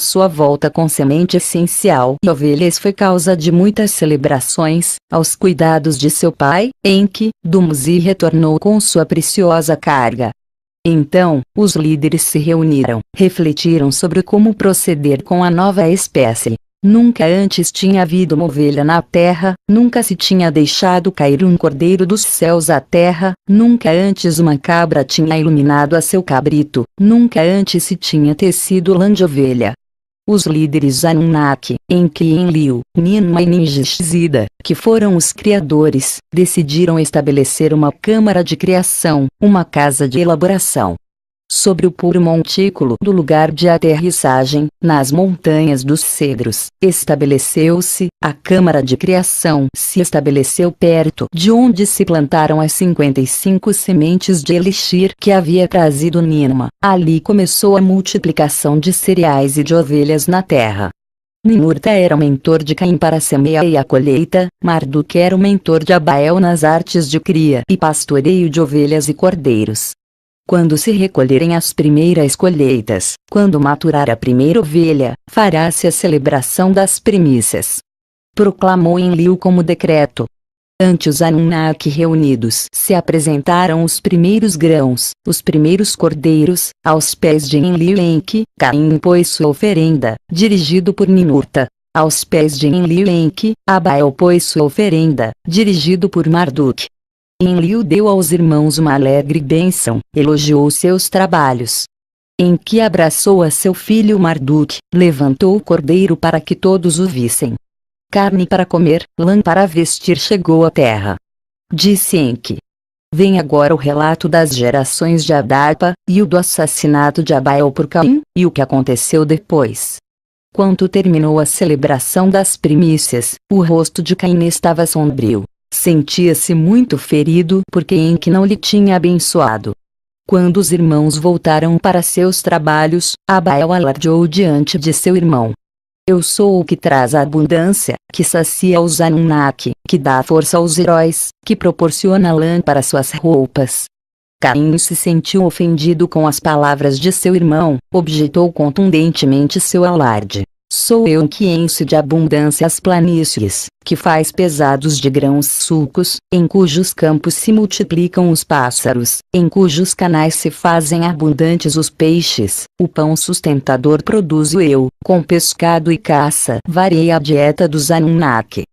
Sua volta com semente essencial e ovelhas foi causa de muitas celebrações. Aos cuidados de seu pai, Enki, Dumuzi retornou com sua preciosa carga. Então, os líderes se reuniram, refletiram sobre como proceder com a nova espécie. Nunca antes tinha havido uma ovelha na terra, nunca se tinha deixado cair um cordeiro dos céus à terra, nunca antes uma cabra tinha iluminado a seu cabrito, nunca antes se tinha tecido lã de ovelha. Os líderes Anunnaki, Enki e Enlil, Ninma e Ninjishzida, que foram os criadores, decidiram estabelecer uma câmara de criação, uma casa de elaboração. Sobre o puro montículo do lugar de aterrissagem, nas montanhas dos cedros, estabeleceu-se, a câmara de criação se estabeleceu perto de onde se plantaram as 55 sementes de elixir que havia trazido Ninma. Ali começou a multiplicação de cereais e de ovelhas na terra. Ninurta era o mentor de Caim para a semeia e a colheita, Marduk era o mentor de Abael nas artes de cria e pastoreio de ovelhas e cordeiros. Quando se recolherem as primeiras colheitas, quando maturar a primeira ovelha, fará-se a celebração das primícias. Proclamou Enlil como decreto. Ante os Anunnaki reunidos se apresentaram os primeiros grãos, os primeiros cordeiros, aos pés de Enlil Enki, Caim pôs sua oferenda, dirigido por Ninurta. Aos pés de Enlil Enki, Abael pôs sua oferenda, dirigido por Marduk. Enlil deu aos irmãos uma alegre bênção, elogiou seus trabalhos. Enki abraçou a seu filho Marduk, levantou o cordeiro para que todos o vissem. Carne para comer, lã para vestir chegou à terra. Disse Enki. Vem agora o relato das gerações de Adapa, e o do assassinato de Abael por Caim, e o que aconteceu depois. Quando terminou a celebração das primícias, o rosto de Caim estava sombrio. Sentia-se muito ferido porque Enki não lhe tinha abençoado. Quando os irmãos voltaram para seus trabalhos, Abael alardeou diante de seu irmão. Eu sou o que traz a abundância, que sacia os Anunnaki, que dá força aos heróis, que proporciona lã para suas roupas. Caim se sentiu ofendido com as palavras de seu irmão, objetou contundentemente seu alarde. Sou eu que enche de abundância as planícies, que faz pesados de grãos sulcos, em cujos campos se multiplicam os pássaros, em cujos canais se fazem abundantes os peixes, o pão sustentador produzo eu, com pescado e caça variei a dieta dos Anunnaki.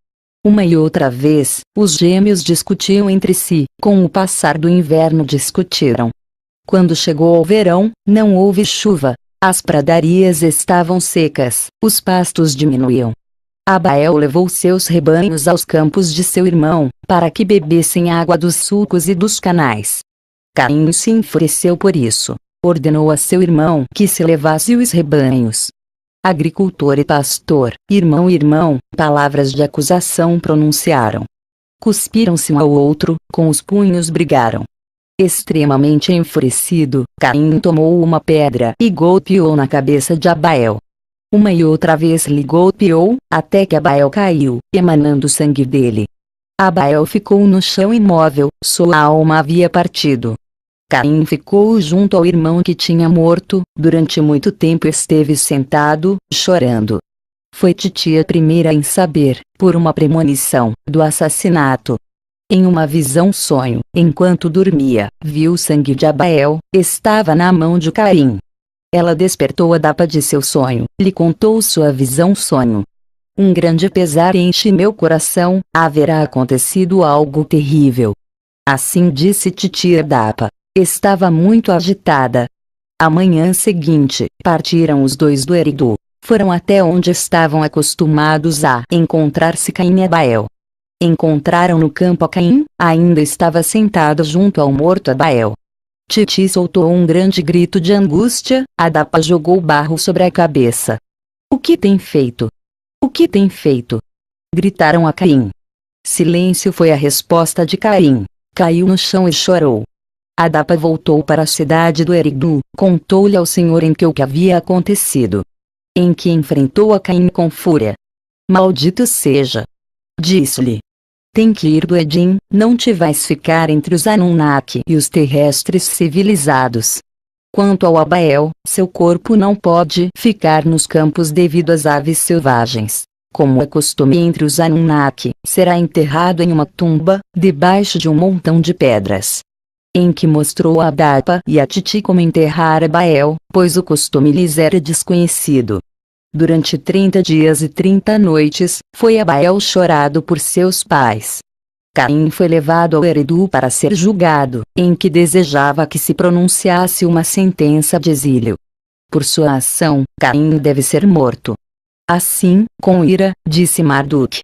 Uma e outra vez, os gêmeos discutiam entre si, com o passar do inverno discutiram. Quando chegou o verão, não houve chuva. As pradarias estavam secas, os pastos diminuíam. Abael levou seus rebanhos aos campos de seu irmão, para que bebessem água dos sulcos e dos canais. Caim se enfureceu por isso. Ordenou a seu irmão que se levasse os rebanhos. Agricultor e pastor, irmão, palavras de acusação pronunciaram. Cuspiram-se um ao outro, com os punhos brigaram. Extremamente enfurecido, Caim tomou uma pedra e golpeou na cabeça de Abael. Uma e outra vez lhe golpeou, até que Abael caiu, emanando sangue dele. Abael ficou no chão imóvel, sua alma havia partido. Caim ficou junto ao irmão que tinha morto, durante muito tempo esteve sentado, chorando. Foi Titi a primeira em saber, por uma premonição, do assassinato. Em uma visão-sonho, enquanto dormia, viu o sangue de Abael, estava na mão de Caim. Ela despertou Adapa de seu sonho, lhe contou sua visão-sonho. Um grande pesar enche meu coração, haverá acontecido algo terrível. Assim disse Titi Adapa. Estava muito agitada. A manhã seguinte, partiram os dois do Eridu. Foram até onde estavam acostumados a encontrar-se Caim e Abael. Encontraram no campo a Caim, ainda estava sentado junto ao morto Abael. Titi soltou um grande grito de angústia, Adapa jogou barro sobre a cabeça. O que tem feito? O que tem feito? Gritaram a Caim. Silêncio foi a resposta de Caim. Caiu no chão e chorou. Adapa voltou para a cidade do Eridu, contou-lhe ao senhor Enki o que havia acontecido. Enki enfrentou a Caim com fúria. Maldito seja! Disse-lhe. Tem que ir do Edim, não te vais ficar entre os Anunnaki e os terrestres civilizados. Quanto ao Abael, seu corpo não pode ficar nos campos devido às aves selvagens. Como é costume entre os Anunnaki, será enterrado em uma tumba, debaixo de um montão de pedras. Enki mostrou a Adapa e a Titi como enterrar Abael, pois o costume lhes era desconhecido. Durante 30 dias e 30 noites, foi Abael chorado por seus pais. Caim foi levado ao Eridu para ser julgado, Enki desejava que se pronunciasse uma sentença de exílio. Por sua ação, Caim deve ser morto. Assim, com ira, disse Marduk.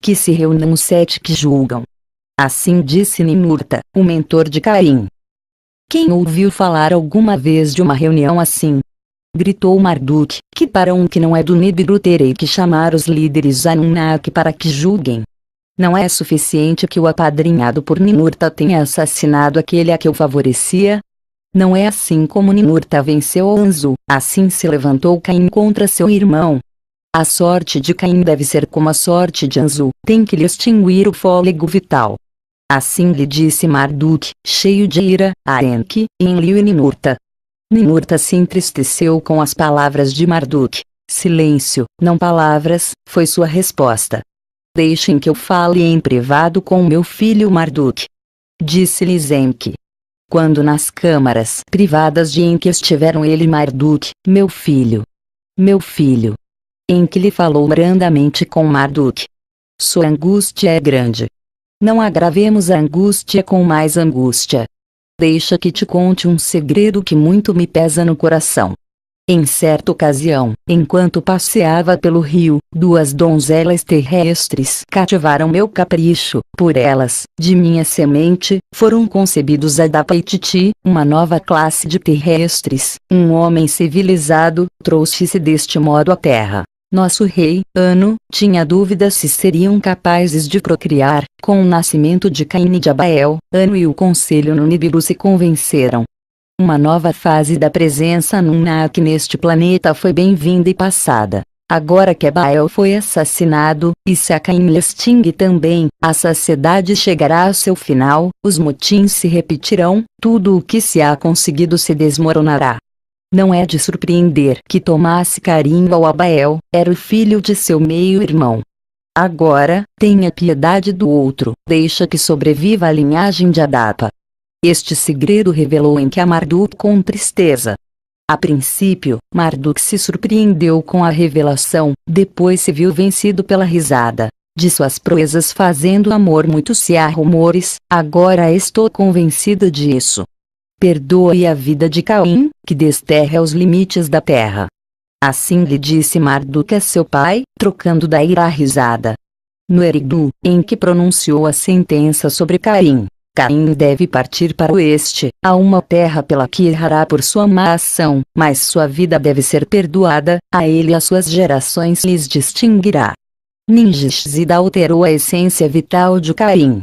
Que se reúnam os 7 que julgam. Assim disse Ninurta, o mentor de Caim. Quem ouviu falar alguma vez de uma reunião assim? Gritou Marduk, que para um que não é do Nibiru terei que chamar os líderes Anunnaki para que julguem. Não é suficiente que o apadrinhado por Ninurta tenha assassinado aquele a que o favorecia? Não é assim como Ninurta venceu Anzu, assim se levantou Caim contra seu irmão. A sorte de Caim deve ser como a sorte de Anzu, tem que lhe extinguir o fôlego vital. Assim lhe disse Marduk, cheio de ira, a Enki, Enlil e Ninurta. Ninurta se entristeceu com as palavras de Marduk. Silêncio, não palavras, foi sua resposta. Deixem que eu fale em privado com meu filho Marduk. Disse-lhes Enki. Quando nas câmaras privadas de Enki estiveram ele e Marduk, meu filho. Meu filho. Enki lhe falou brandamente com Marduk. Sua angústia é grande. Não agravemos a angústia com mais angústia. deixa que te conte um segredo que muito me pesa no coração. Em certa ocasião, enquanto passeava pelo rio, duas donzelas terrestres cativaram meu capricho. Por elas, de minha semente, foram concebidos Adapa e Titi, uma nova classe de terrestres. Um homem civilizado trouxe-se deste modo à Terra. Nosso rei, Anu, tinha dúvidas se seriam capazes de procriar. Com o nascimento de Caim e de Abel, Anu e o conselho no Nibiru se convenceram. Uma nova fase da presença Anunnaki neste planeta foi bem-vinda e passada. Agora que Abel foi assassinado, e se a Caim lhe extingue também, a sociedade chegará ao seu final, os motins se repetirão, tudo o que se há conseguido se desmoronará. Não é de surpreender que tomasse carinho ao Abel, era o filho de seu meio-irmão. Agora, tenha piedade do outro, deixa que sobreviva a linhagem de Adapa. Este segredo revelou em que a Marduk com tristeza. A princípio, Marduk se surpreendeu com a revelação, depois se viu vencido pela risada. De suas proezas fazendo amor muito se há rumores, agora estou convencido disso. Perdoe a vida de Caim, que desterra os limites da terra. Assim lhe disse Marduk a seu pai, trocando da ira a risada. No Eridu, em que pronunciou a sentença sobre Caim. Caim deve partir para o oeste, a uma terra pela que errará por sua má ação, mas sua vida deve ser perdoada, a ele e a suas gerações lhes distinguirá. Ningishzida alterou a essência vital de Caim.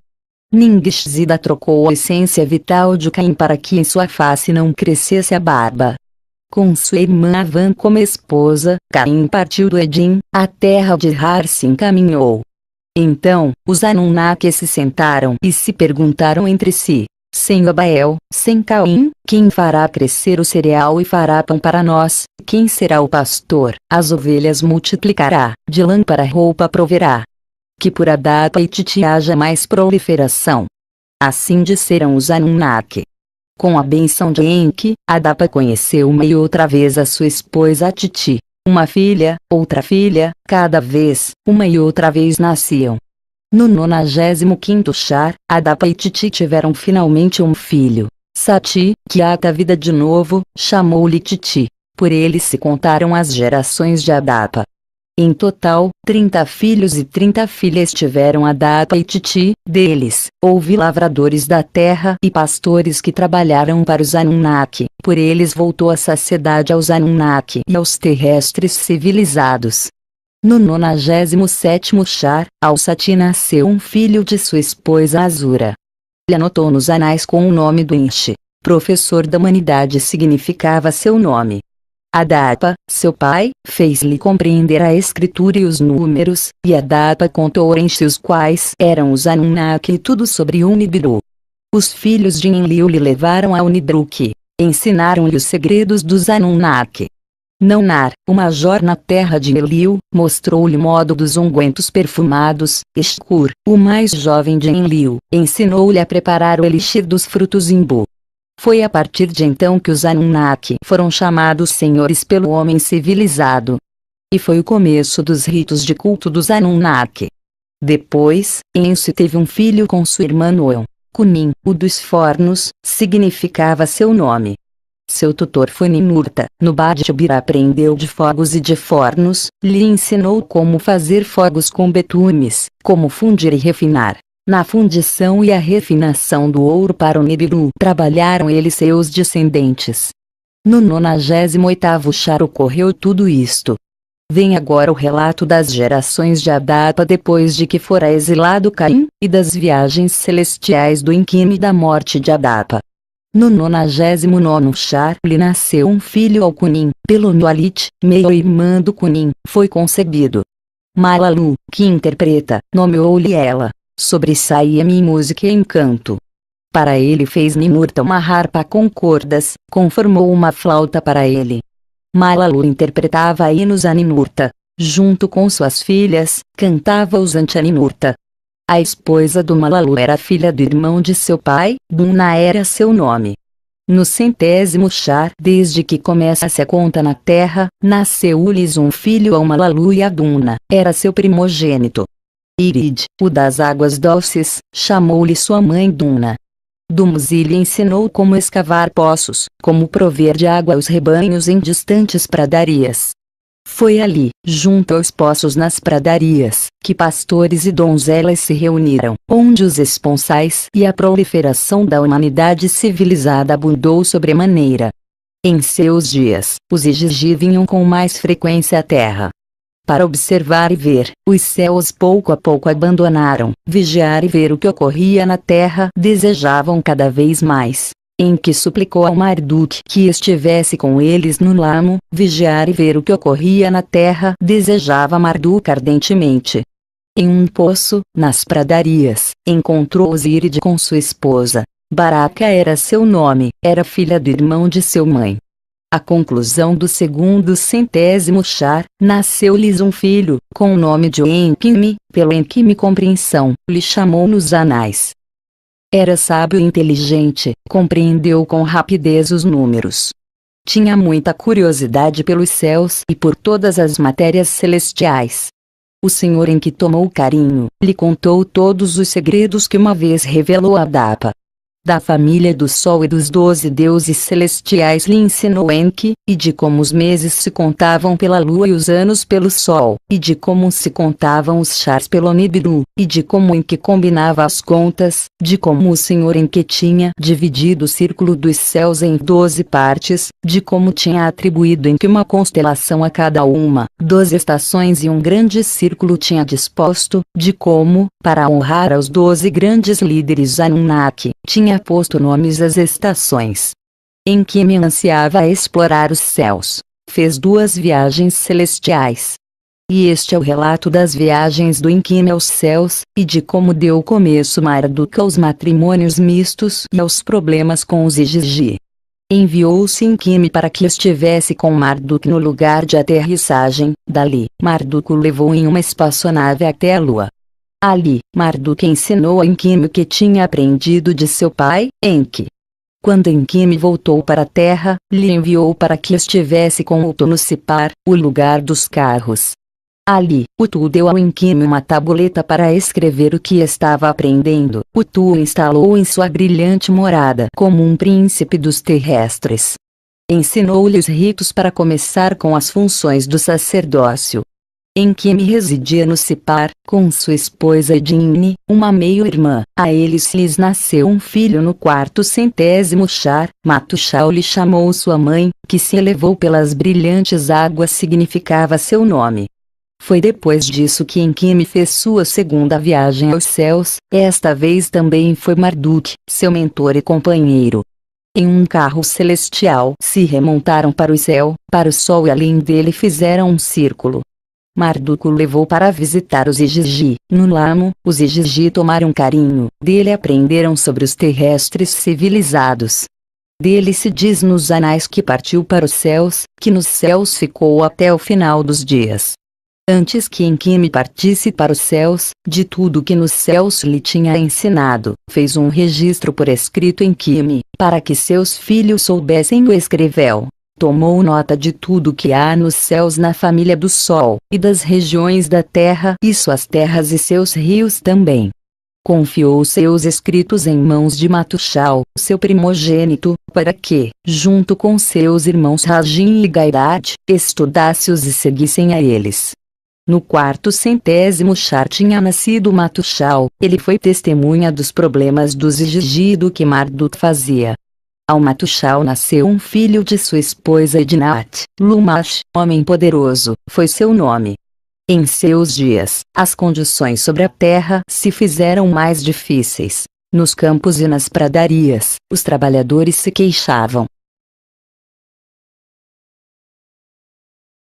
Ningishzida trocou a essência vital de Caim para que em sua face não crescesse a barba. Com sua irmã Avan como esposa, Caim partiu do Edim, a terra de Har se encaminhou. Então, os Anunnaki se sentaram e se perguntaram entre si: sem Abel, sem Caim, quem fará crescer o cereal e fará pão para nós? Quem será o pastor? As ovelhas multiplicará, de lã para roupa proverá. Que por Adapa e Titi haja mais proliferação. Assim disseram os Anunnaki. Com a benção de Enki, Adapa conheceu uma e outra vez a sua esposa Titi. Uma filha, outra filha, cada vez, uma e outra vez nasciam. No 95º Char, Adapa e Titi tiveram finalmente um filho. Sati, que ata a vida de novo, chamou-lhe Titi. Por ele se contaram as gerações de Adapa. Em total, 30 filhos e 30 filhas tiveram Adapa e Titi. Deles, houve lavradores da terra e pastores que trabalharam para os Anunnaki. Por eles voltou a saciedade aos Anunnaki e aos terrestres civilizados. No 97º Char, ao Sati nasceu um filho de sua esposa Azura. Ele anotou nos anais com o nome do Inshi. Professor da humanidade significava seu nome. Adapa, seu pai, fez-lhe compreender a escritura e os números, e Adapa contou a Enshi os quais eram os Anunnaki e tudo sobre o Nibiru. Os filhos de Enlil lhe levaram ao Nibiru, ensinaram-lhe os segredos dos Anunnaki. Naunar, o major na terra de Enlil, mostrou-lhe o modo dos ungüentos perfumados. Eshkur, o mais jovem de Enlil, ensinou-lhe a preparar o elixir dos frutos imbu. Foi a partir de então que os Anunnaki foram chamados senhores pelo homem civilizado. E foi o começo dos ritos de culto dos Anunnaki. Depois, Ensi teve um filho com sua irmã Noel. Kunin, o dos fornos, significava seu nome. Seu tutor foi Ninurta. No Badjabira aprendeu de fogos e de fornos, lhe ensinou como fazer fogos com betumes, como fundir e refinar. Na fundição e a refinação do ouro para o Nibiru trabalharam ele e seus descendentes. No 98º Char ocorreu tudo isto. Vem agora o relato das gerações de Adapa depois de que fora exilado Caim, e das viagens celestiais do Enki e da morte de Adapa. No 99º Char lhe nasceu um filho ao Kunin, pelo Nualit, meio-irmã do Kunin, foi concebido. Malalu, que interpreta, nomeou-lhe ela. Sobressaía-me em música e em canto. Para ele fez Ninurta uma harpa com cordas, conformou uma flauta para ele. Malalu interpretava hinos a Ninurta. Junto com suas filhas, cantava os Anti-Ninurta. A esposa do Malalu era filha do irmão de seu pai, Duna era seu nome. No 100º Char, desde que começa-se a conta na terra, nasceu-lhes um filho ao Malalu e a Duna, era seu primogênito. Irid, o das águas doces, chamou-lhe sua mãe Duna. Dumuzi lhe ensinou como escavar poços, como prover de água aos rebanhos em distantes pradarias. Foi ali, junto aos poços nas pradarias, que pastores e donzelas se reuniram, onde os esponsais e a proliferação da humanidade civilizada abundou sobremaneira. Em seus dias, os Igigi vinham com mais frequência à terra. Para observar e ver, os céus pouco a pouco abandonaram, vigiar e ver o que ocorria na terra desejavam cada vez mais. Enki suplicou ao Marduk que estivesse com eles no lamo, vigiar e ver o que ocorria na terra desejava Marduk ardentemente. Em um poço, nas pradarias, encontrou Osiride com sua esposa. Baraka era seu nome, era filha do irmão de seu mãe. À conclusão do segundo centésimo char, nasceu-lhes um filho, com o nome de Enkimi, pelo Enkimi compreensão, lhe chamou nos anais. Era sábio e inteligente, compreendeu com rapidez os números. Tinha muita curiosidade pelos céus e por todas as matérias celestiais. O Senhor Enki tomou carinho, lhe contou todos os segredos que uma vez revelou a Dapa. Da família do Sol e dos 12 deuses celestiais lhe ensinou Enki, e de como os meses se contavam pela Lua e os anos pelo Sol, e de como se contavam os chars pelo Nibiru, e de como Enki combinava as contas, de como o Senhor Enki tinha dividido o círculo dos céus em 12 partes, de como tinha atribuído Enki uma constelação a cada uma, 12 estações e um grande círculo tinha disposto, de como, para honrar aos 12 grandes líderes Anunnaki, tinha posto nomes às estações. Enkimi ansiava explorar os céus. Fez 2 viagens celestiais. E este é o relato das viagens do Enkimi aos céus, e de como deu começo Marduk aos matrimônios mistos e aos problemas com os Igigi. Enviou-se Enkimi para que estivesse com Marduk no lugar de aterrissagem. Dali, Marduk o levou em uma espaçonave até a Lua. Ali, Marduk ensinou a Enkimi o que tinha aprendido de seu pai, Enki. Quando Enkimi voltou para a terra, lhe enviou para que estivesse com Utu no Sipar, o lugar dos carros. Ali, Utu deu ao Enkimi uma tabuleta para escrever o que estava aprendendo. Utu o instalou em sua brilhante morada como um príncipe dos terrestres. Ensinou-lhe os ritos para começar com as funções do sacerdócio. Enkimi residia no Sipar, com sua esposa Edinni, uma meio-irmã. A eles lhes nasceu um filho no 400º char. Matushal lhe chamou sua mãe, que se elevou pelas brilhantes águas significava seu nome. Foi depois disso que Enkimi fez sua segunda viagem aos céus, esta vez também foi Marduk, seu mentor e companheiro. Em um carro celestial se remontaram para o céu, para o sol e além dele fizeram um círculo. Marduk o levou para visitar os Igigi. No lamo, os Igigi tomaram carinho, dele aprenderam sobre os terrestres civilizados. Dele se diz nos anais que partiu para os céus, que nos céus ficou até o final dos dias. Antes que Enkimi partisse para os céus, de tudo que nos céus lhe tinha ensinado, fez um registro por escrito Enkimi, para que seus filhos soubessem o escrevel. Tomou nota de tudo que há nos céus na família do Sol, e das regiões da terra e suas terras e seus rios também. Confiou seus escritos em mãos de Matushal, seu primogênito, para que, junto com seus irmãos Rajin e Gaidad, estudasse-os e seguissem a eles. No 400º char tinha nascido Matushal, ele foi testemunha dos problemas dos Igigi e do que Marduk fazia. Ao Matushal nasceu um filho de sua esposa Idnat. Lumash, homem poderoso, foi seu nome. Em seus dias, as condições sobre a terra se fizeram mais difíceis. Nos campos e nas pradarias, os trabalhadores se queixavam.